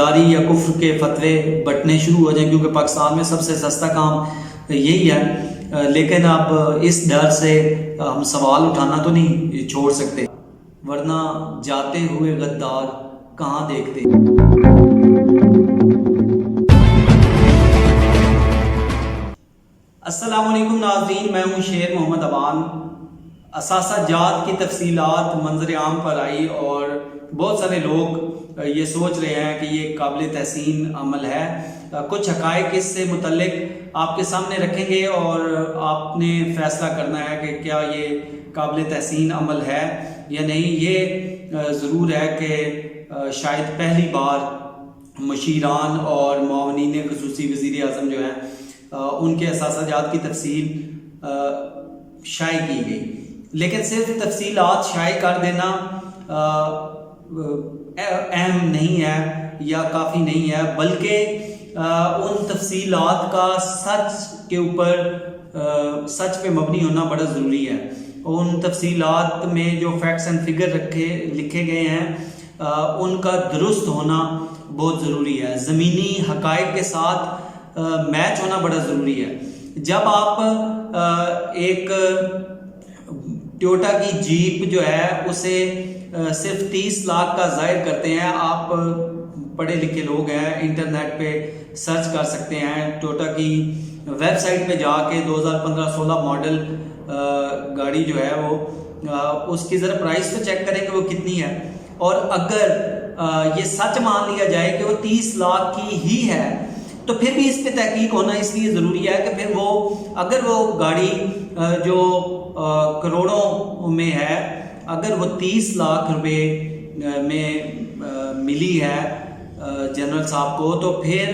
غداری یا کفر کے فتوے بٹنے شروع ہو جائیں، کیونکہ پاکستان میں سب سے سستا کام یہی ہے. لیکن اب اس ڈر سے ہم سوال اٹھانا تو نہیں چھوڑ سکتے، ورنہ جاتے ہوئے غدار کہاں دیکھتے. السلام علیکم ناظرین، میں ہوں شیر محمد اعوان. اساسہ جات کی تفصیلات منظر عام پر آئی اور بہت سارے لوگ یہ سوچ رہے ہیں کہ یہ قابل تحسین عمل ہے. کچھ حقائق اس سے متعلق آپ کے سامنے رکھیں گے اور آپ نے فیصلہ کرنا ہے کہ کیا یہ قابل تحسین عمل ہے یا نہیں. یہ ضرور ہے کہ شاید پہلی بار مشیران اور معاونین خصوصی وزیر اعظم جو ہیں ان کے اثاثہ جات کی تفصیل شائع کی گئی، لیکن صرف تفصیلات شائع کر دینا اہم نہیں ہے یا کافی نہیں ہے، بلکہ ان تفصیلات کا سچ پہ مبنی ہونا بڑا ضروری ہے. ان تفصیلات میں جو فیکٹس اینڈ فگر لکھے گئے ہیں ان کا درست ہونا بہت ضروری ہے، زمینی حقائق کے ساتھ میچ ہونا بڑا ضروری ہے. جب آپ ایک ٹویوٹا کی جیپ جو ہے اسے صرف 30 لاکھ کا ظاہر کرتے ہیں، آپ پڑھے لکھے لوگ ہیں، انٹرنیٹ پہ سرچ کر سکتے ہیں، ٹویوٹا کی ویب سائٹ پہ جا کے 2015-16 ماڈل گاڑی جو ہے وہ اس کی ذرا پرائس تو چیک کریں کہ وہ کتنی ہے. اور اگر یہ سچ مان لیا جائے کہ وہ 30 لاکھ کی ہی ہے تو پھر بھی اس پہ تحقیق ہونا اس لیے ضروری ہے کہ پھر اگر وہ گاڑی جو کروڑوں میں ہے، اگر وہ 30 لاکھ روپے میں ملی ہے جنرل صاحب کو، تو پھر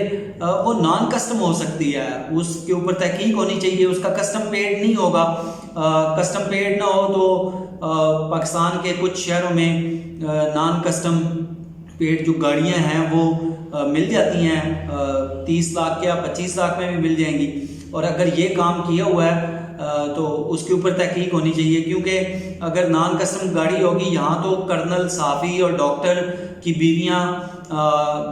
وہ نان کسٹم ہو سکتی ہے. اس کے اوپر تحقیق ہونی چاہیے، اس کا کسٹم پیڈ نہیں ہوگا. کسٹم پیڈ نہ ہو تو پاکستان کے کچھ شہروں میں نان کسٹم پیڈ جو گاڑیاں ہیں وہ مل جاتی ہیں 30 لاکھ یا 25 لاکھ میں بھی مل جائیں گی. اور اگر یہ کام کیا ہوا ہے تو اس کے اوپر تحقیق ہونی چاہیے، کیونکہ اگر نان کسٹم گاڑی ہوگی یہاں تو کرنل، صحافی اور ڈاکٹر کی بیویاں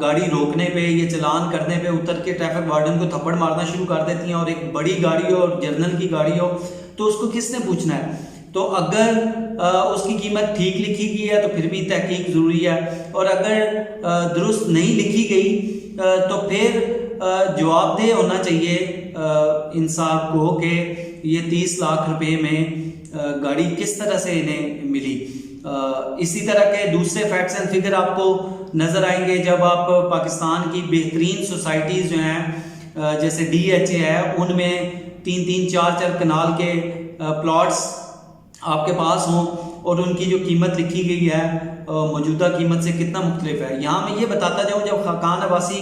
گاڑی روکنے پہ یا چلان کرنے پہ اتر کے ٹریفک وارڈن کو تھپڑ مارنا شروع کر دیتی ہیں. اور ایک بڑی گاڑی ہو اور جرنل کی گاڑی ہو تو اس کو کس نے پوچھنا ہے؟ تو اگر اس کی قیمت ٹھیک لکھی گئی ہے تو پھر بھی تحقیق ضروری ہے، اور اگر درست نہیں لکھی گئی تو پھر جواب دہ ہونا چاہیے انصاف کو کہ یہ 30 لاکھ روپے میں گاڑی کس طرح سے انہیں ملی. اسی طرح کے دوسرے فیکٹس اینڈ فگر آپ کو نظر آئیں گے جب آپ پاکستان کی بہترین سوسائٹیز جو ہیں جیسے DHA ہے، ان میں 3-3 4-4 کنال کے پلاٹس آپ کے پاس ہوں اور ان کی جو قیمت لکھی گئی ہے موجودہ قیمت سے کتنا مختلف ہے. یہاں میں یہ بتاتا جاؤں، جب خاقان عباسی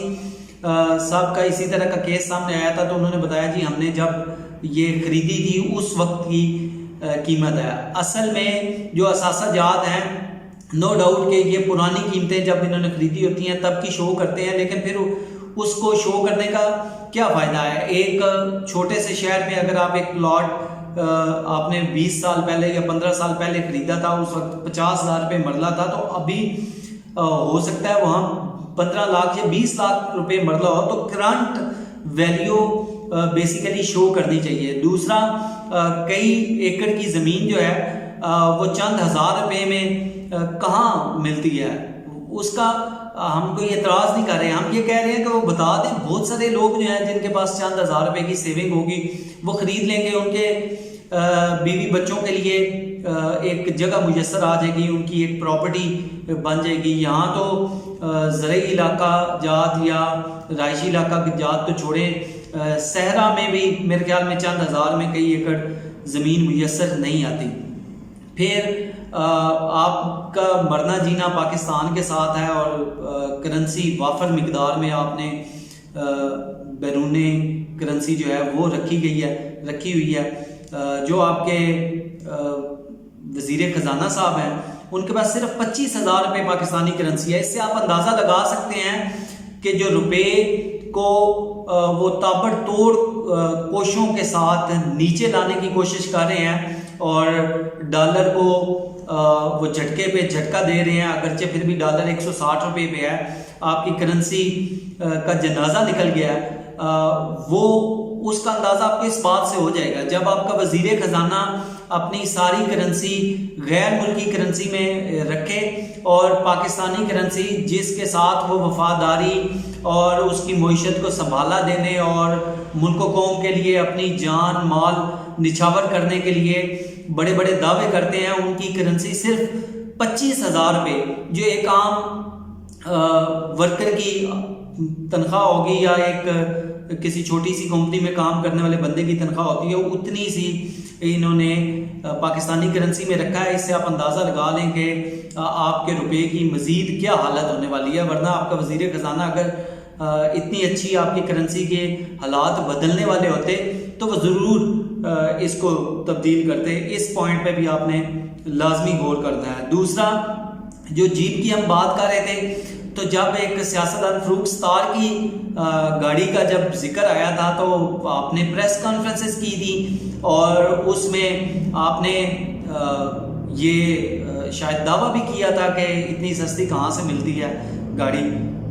صاحب کا اسی طرح کا کیس سامنے آیا تھا تو انہوں نے بتایا جی ہم نے جب یہ خریدی تھی اس وقت کی قیمت ہے. اصل میں جو اثاثہ جات ہیں نو ڈاؤٹ کہ یہ پرانی قیمتیں جب انہوں نے خریدی ہوتی ہیں تب کی شو کرتے ہیں، لیکن پھر اس کو شو کرنے کا کیا فائدہ ہے؟ ایک چھوٹے سے شہر میں اگر آپ ایک پلاٹ آپ نے 20 سال پہلے یا 15 سال پہلے خریدا تھا، اس وقت 50,000 روپے مرلہ تھا، تو ابھی ہو سکتا ہے وہاں 15 لاکھ یا 20 لاکھ روپے مرلہ ہو، تو کرنٹ ویلیو بیسیکلی شو کرنی چاہیے. دوسرا، کئی ایکڑ کی زمین جو ہے وہ چند ہزار روپے میں کہاں ملتی ہے، اس کا ہم کوئی اعتراض نہیں کر رہے. ہم یہ کہہ رہے ہیں کہ وہ بتا دیں. بہت سارے لوگ جو ہیں جن کے پاس چند ہزار روپے کی سیونگ ہوگی وہ خرید لیں گے، ان کے بیوی بچوں کے لیے ایک جگہ میسر آ جائے گی، ان کی ایک پراپرٹی بن جائے گی. یہاں تو زرعی علاقہ جات یا رہائشی علاقہ جات تو چھوڑیں، صحرا میں بھی میرے خیال میں چند ہزار میں کئی ایکڑ زمین میسر نہیں آتی. پھر آپ کا مرنا جینا پاکستان کے ساتھ ہے اور کرنسی وافر مقدار میں آپ نے بیرون کرنسی جو ہے وہ رکھی ہوئی ہے. جو آپ کے وزیر خزانہ صاحب ہیں ان کے پاس صرف 25,000 روپے پاکستانی کرنسی ہے. اس سے آپ اندازہ لگا سکتے ہیں کہ جو روپے کو وہ تابڑ توڑ کوششوں کے ساتھ نیچے لانے کی کوشش کر رہے ہیں اور ڈالر کو وہ جھٹکے پہ جھٹکا دے رہے ہیں، اگرچہ پھر بھی ڈالر 160 روپے پہ ہے. آپ کی کرنسی کا جنازہ نکل گیا ہے، وہ اس کا اندازہ آپ کو اس بات سے ہو جائے گا جب آپ کا وزیر خزانہ اپنی ساری کرنسی غیر ملکی کرنسی میں رکھے اور پاکستانی کرنسی جس کے ساتھ وہ وفاداری اور اس کی معیشت کو سنبھالا دینے اور ملک و قوم کے لیے اپنی جان مال نچھاور کرنے کے لیے بڑے بڑے دعوے کرتے ہیں، ان کی کرنسی صرف 25,000 روپے، جو ایک عام ورکر کی تنخواہ ہوگی یا ایک کسی چھوٹی سی کمپنی میں کام کرنے والے بندے کی تنخواہ ہوتی ہے، اتنی سی انہوں نے پاکستانی کرنسی میں رکھا ہے۔ اس سے آپ اندازہ لگا لیں کہ آپ کے روپے کی مزید کیا حالت ہونے والی ہے، ورنہ آپ کا وزیر خزانہ اگر اتنی اچھی آپ کی کرنسی کے حالات بدلنے والے ہوتے تو وہ ضرور اس کو تبدیل کرتے۔ اس پوائنٹ پہ بھی آپ نے لازمی غور کرنا ہے۔ دوسرا، جو جیپ کی ہم بات کر رہے تھے، تو جب ایک سیاستدان فروخ ستار کی گاڑی کا جب ذکر آیا تھا تو آپ نے پریس کانفرنسز کی تھی اور اس میں آپ نے یہ شاید دعویٰ بھی کیا تھا کہ اتنی سستی کہاں سے ملتی ہے گاڑی۔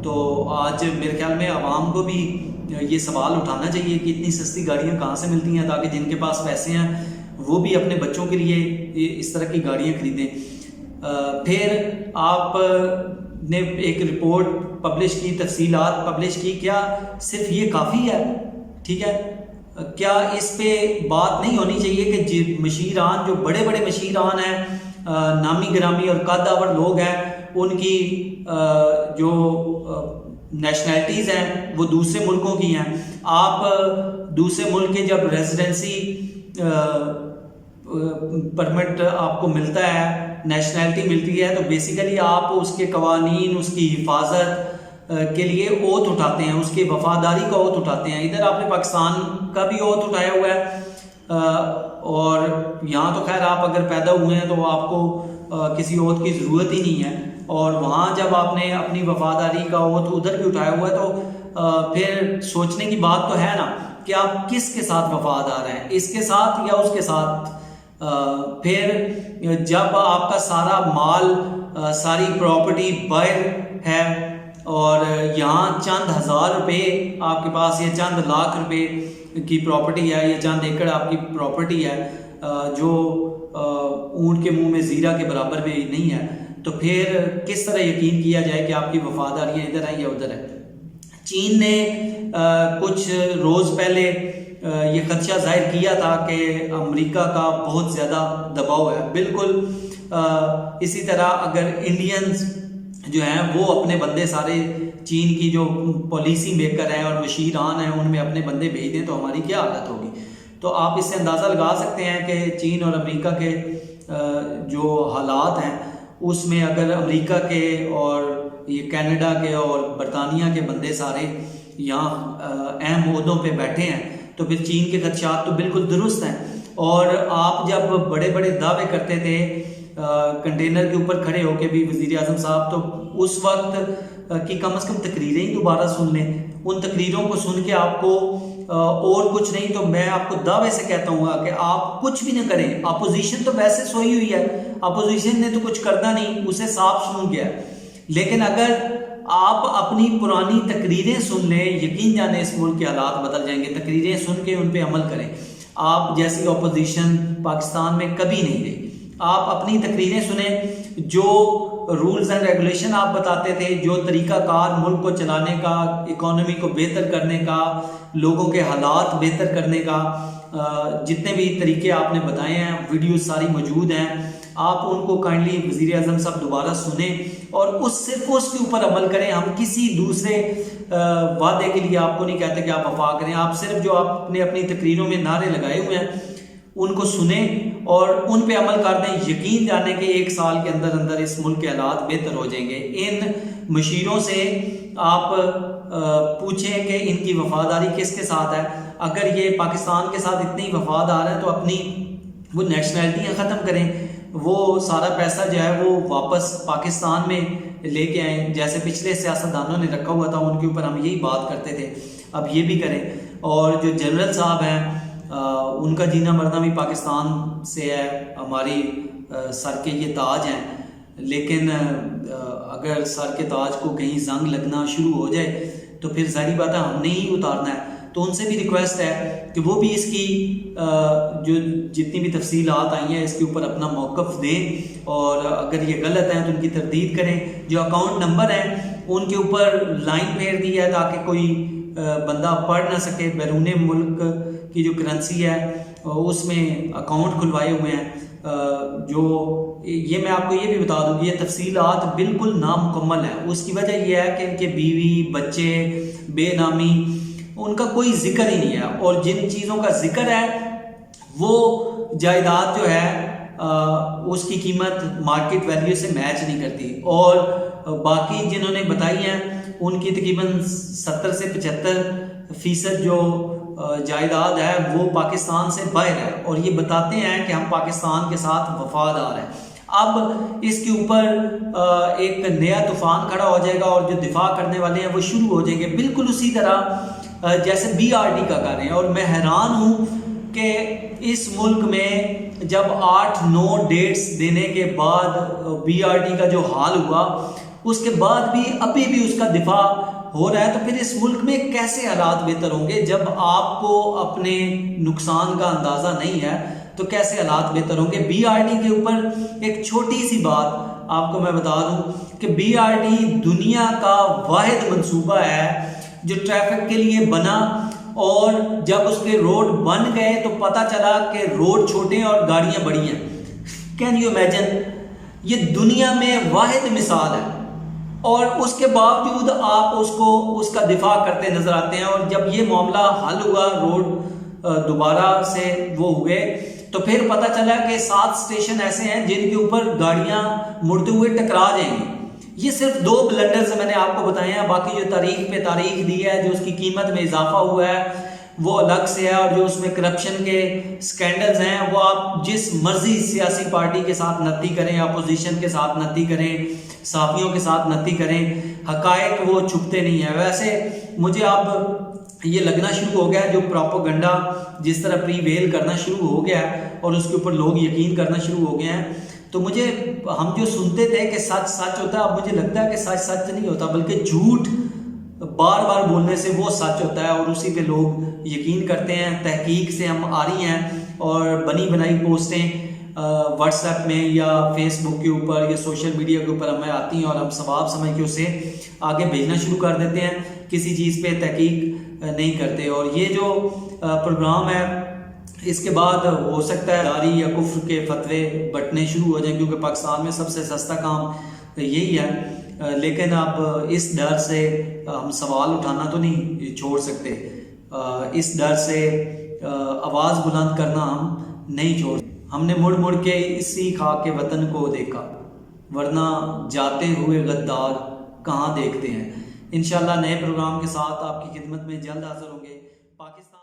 تو آج میرے خیال میں عوام کو بھی یہ سوال اٹھانا چاہیے کہ اتنی سستی گاڑیاں کہاں سے ملتی ہیں، تاکہ جن کے پاس پیسے ہیں وہ بھی اپنے بچوں کے لیے اس طرح کی گاڑیاں خریدیں۔ پھر آپ نے ایک رپورٹ پبلش کی، تفصیلات پبلش کی، کیا صرف یہ کافی ہے؟ ٹھیک ہے، کیا اس پہ بات نہیں ہونی چاہیے کہ مشیران، جو بڑے بڑے مشیران ہیں، نامی گرامی اور قدآور لوگ ہیں، ان کی جو نیشنلٹیز ہیں وہ دوسرے ملکوں کی ہیں؟ آپ دوسرے ملک کے جب ریزیڈنسی پرمٹ آپ کو ملتا ہے، نیشنلٹی ملتی ہے، تو بیسیکلی آپ اس کے قوانین، اس کی حفاظت کے لیے اوتھ اٹھاتے ہیں، اس کی وفاداری کا اوتھ اٹھاتے ہیں۔ ادھر آپ نے پاکستان کا بھی اوتھ اٹھایا ہوا ہے، اور یہاں تو خیر آپ اگر پیدا ہوئے ہیں تو آپ کو کسی اوتھ کی ضرورت ہی نہیں ہے، اور وہاں جب آپ نے اپنی وفاداری کا اوتھ ادھر بھی اٹھایا ہوا ہے تو پھر سوچنے کی بات تو ہے نا کہ آپ کس کے ساتھ وفادار ہیں، اس کے ساتھ یا اس کے ساتھ۔ پھر جب آپ کا سارا مال، ساری پراپرٹی باہر ہے اور یہاں چند ہزار روپے آپ کے پاس یا چند لاکھ روپے کی پراپرٹی ہے یا چند ایکڑ آپ کی پراپرٹی ہے جو اونٹ کے منہ میں زیرہ کے برابر بھی نہیں ہے، تو پھر کس طرح یقین کیا جائے کہ آپ کی وفاداریاں ادھر ہیں یا ادھر ہے؟ چین نے کچھ روز پہلے یہ خدشہ ظاہر کیا تھا کہ امریکہ کا بہت زیادہ دباؤ ہے۔ بالکل اسی طرح اگر انڈینز جو ہیں وہ اپنے بندے سارے چین کی جو پالیسی میکر ہیں اور مشیران ہیں ان میں اپنے بندے بھیج دیں تو ہماری کیا حالت ہوگی۔ تو آپ اس سے اندازہ لگا سکتے ہیں کہ چین اور امریکہ کے جو حالات ہیں اس میں اگر امریکہ کے اور یہ کینیڈا کے اور برطانیہ کے بندے سارے یہاں اہم عہدوں پہ بیٹھے ہیں تو پھر چین کے خدشات تو بالکل درست ہیں۔ اور آپ جب بڑے بڑے دعوے کرتے تھے کنٹینر کے اوپر کھڑے ہو کے بھی وزیر اعظم صاحب، تو اس وقت کی کم از کم تقریریں ہی دوبارہ سن لیں۔ ان تقریروں کو سن کے آپ کو اور کچھ نہیں تو میں آپ کو دعوے سے کہتا ہوں کہ آپ کچھ بھی نہ کریں۔ اپوزیشن تو ویسے سوئی ہوئی ہے، اپوزیشن نے تو کچھ کرنا نہیں، اسے صاف سن گیا، لیکن اگر آپ اپنی پرانی تقریریں سن لیں، یقین جانیں اس ملک کے حالات بدل جائیں گے۔ تقریریں سن کے ان پہ عمل کریں۔ آپ جیسی اپوزیشن پاکستان میں کبھی نہیں رہی۔ آپ اپنی تقریریں سنیں، جو رولز اینڈ ریگولیشن آپ بتاتے تھے، جو طریقہ کار ملک کو چلانے کا، اکانومی کو بہتر کرنے کا، لوگوں کے حالات بہتر کرنے کا، جتنے بھی طریقے آپ نے بتائے ہیں، ویڈیوز ساری موجود ہیں، آپ ان کو کائنڈلی وزیر اعظم صاحب دوبارہ سنیں اور صرف اس کے اوپر عمل کریں۔ ہم کسی دوسرے وعدے کے لیے آپ کو نہیں کہتے کہ آپ وفا کریں، آپ صرف جو آپ نے اپنی تقریروں میں نعرے لگائے ہوئے ہیں ان کو سنیں اور ان پہ عمل کر دیں۔ یقین جانیں کہ 1 سال کے اندر اندر اس ملک کے حالات بہتر ہو جائیں گے۔ ان مشیروں سے آپ پوچھیں کہ ان کی وفاداری کس کے ساتھ ہے۔ اگر یہ پاکستان کے ساتھ اتنی وفادار ہیں تو اپنی وہ نیشنلٹیاں ختم کریں، وہ سارا پیسہ جو ہے وہ واپس پاکستان میں لے کے آئیں، جیسے پچھلے سیاستدانوں نے رکھا ہوا تھا، ان کے اوپر ہم یہی بات کرتے تھے، اب یہ بھی کریں۔ اور جو جنرل صاحب ہیں ان کا جینا مرنا بھی پاکستان سے ہے، ہماری سر کے یہ تاج ہیں، لیکن اگر سر کے تاج کو کہیں زنگ لگنا شروع ہو جائے تو پھر ظاہری بات ہے ہم نے ہی اتارنا ہے. تو ان سے بھی ریکویسٹ ہے کہ وہ بھی اس کی جو جتنی بھی تفصیلات آئی ہیں اس کے اوپر اپنا موقف دیں، اور اگر یہ غلط ہیں تو ان کی تردید کریں. جو اکاؤنٹ نمبر ہیں ان کے اوپر لائن پھیر دی ہے تاکہ کوئی بندہ پڑھ نہ سکے. بیرون ملک کی جو کرنسی ہے اس میں اکاؤنٹ کھلوائے ہوئے ہیں. جو یہ میں آپ کو یہ بھی بتا دوں کہ یہ تفصیلات بالکل نامکمل ہے. اس کی وجہ یہ ہے کہ ان کے بیوی بچے بے نامی ان کا کوئی ذکر ہی نہیں ہے، اور جن چیزوں کا ذکر ہے وہ جائیداد جو ہے اس کی قیمت مارکیٹ ویلیو سے میچ نہیں کرتی، اور باقی جنہوں نے بتائی ہیں ان کی تقریباً 70 سے 75% جو جائیداد ہے وہ پاکستان سے باہر ہے، اور یہ بتاتے ہیں کہ ہم پاکستان کے ساتھ وفادار ہیں. اب اس کے اوپر ایک نیا طوفان کھڑا ہو جائے گا اور جو دفاع کرنے والے ہیں وہ شروع ہو جائیں گے بالکل اسی طرح جیسے بی آر ڈی کا کر رہے ہیں. اور میں حیران ہوں کہ اس ملک میں جب 8-9 ڈیٹس دینے کے بعد بی آر ڈی کا جو حال ہوا اس کے بعد بھی ابھی بھی اس کا دفاع ہو رہا ہے، تو پھر اس ملک میں کیسے حالات بہتر ہوں گے؟ جب آپ کو اپنے نقصان کا اندازہ نہیں ہے تو کیسے حالات بہتر ہوں گے؟ بی آر ڈی کے اوپر ایک چھوٹی سی بات آپ کو میں بتا دوں کہ بی آر ڈی دنیا کا واحد منصوبہ ہے جو ٹریفک کے لیے بنا، اور جب اس پہ روڈ بن گئے تو پتہ چلا کہ روڈ چھوٹے ہیں اور گاڑیاں بڑی ہیں. Can you imagine? یہ دنیا میں واحد مثال ہے، اور اس کے باوجود آپ اس کا دفاع کرتے نظر آتے ہیں. اور جب یہ معاملہ حل ہوا، روڈ دوبارہ سے وہ ہوئے، تو پھر پتہ چلا کہ 7 اسٹیشن ایسے ہیں جن کے اوپر گاڑیاں مڑتے ہوئے ٹکرا جائیں گی. یہ صرف 2 بلنڈرز میں نے آپ کو بتائے ہیں، باقی جو تاریخ پہ تاریخ دی ہے، جو اس کی قیمت میں اضافہ ہوا ہے وہ الگ سے ہے، اور جو اس میں کرپشن کے سکینڈلز ہیں وہ آپ جس مرضی سیاسی پارٹی کے ساتھ نتی کریں، اپوزیشن کے ساتھ نتی کریں، صحافیوں کے ساتھ نتی کریں، حقائق وہ چھپتے نہیں ہیں. ویسے مجھے اب یہ لگنا شروع ہو گیا ہے جو پروپیگنڈا جس طرح پری ویل کرنا شروع ہو گیا ہے اور اس کے اوپر لوگ یقین کرنا شروع ہو گئے ہیں، تو ہم جو سنتے تھے کہ سچ سچ ہوتا ہے، اب مجھے لگتا ہے کہ سچ سچ نہیں ہوتا، بلکہ جھوٹ بار بار بولنے سے وہ سچ ہوتا ہے اور اسی پہ لوگ یقین کرتے ہیں. تحقیق سے ہم آ رہی ہیں اور بنی بنائی پوسٹیں واٹس ایپ میں یا فیس بک کے اوپر یا سوشل میڈیا کے اوپر ہمیں آتی ہیں اور ہم ثواب سمجھ کے اسے آگے بھیجنا شروع کر دیتے ہیں، کسی چیز پہ تحقیق نہیں کرتے. اور یہ جو پروگرام ہے اس کے بعد ہو سکتا ہے داری یا کفر کے فتوے بٹنے شروع ہو جائیں، کیونکہ پاکستان میں سب سے سستا کام یہی ہے. لیکن اب اس ڈر سے ہم سوال اٹھانا تو نہیں چھوڑ سکتے، اس ڈر سے آواز بلند کرنا ہم نہیں چھوڑ سکتے. ہم نے مڑ مڑ کے اسی خاک کے وطن کو دیکھا، ورنہ جاتے ہوئے غدار کہاں دیکھتے ہیں. انشاءاللہ نئے پروگرام کے ساتھ آپ کی خدمت میں جلد حاضر ہوں گے. پاکستان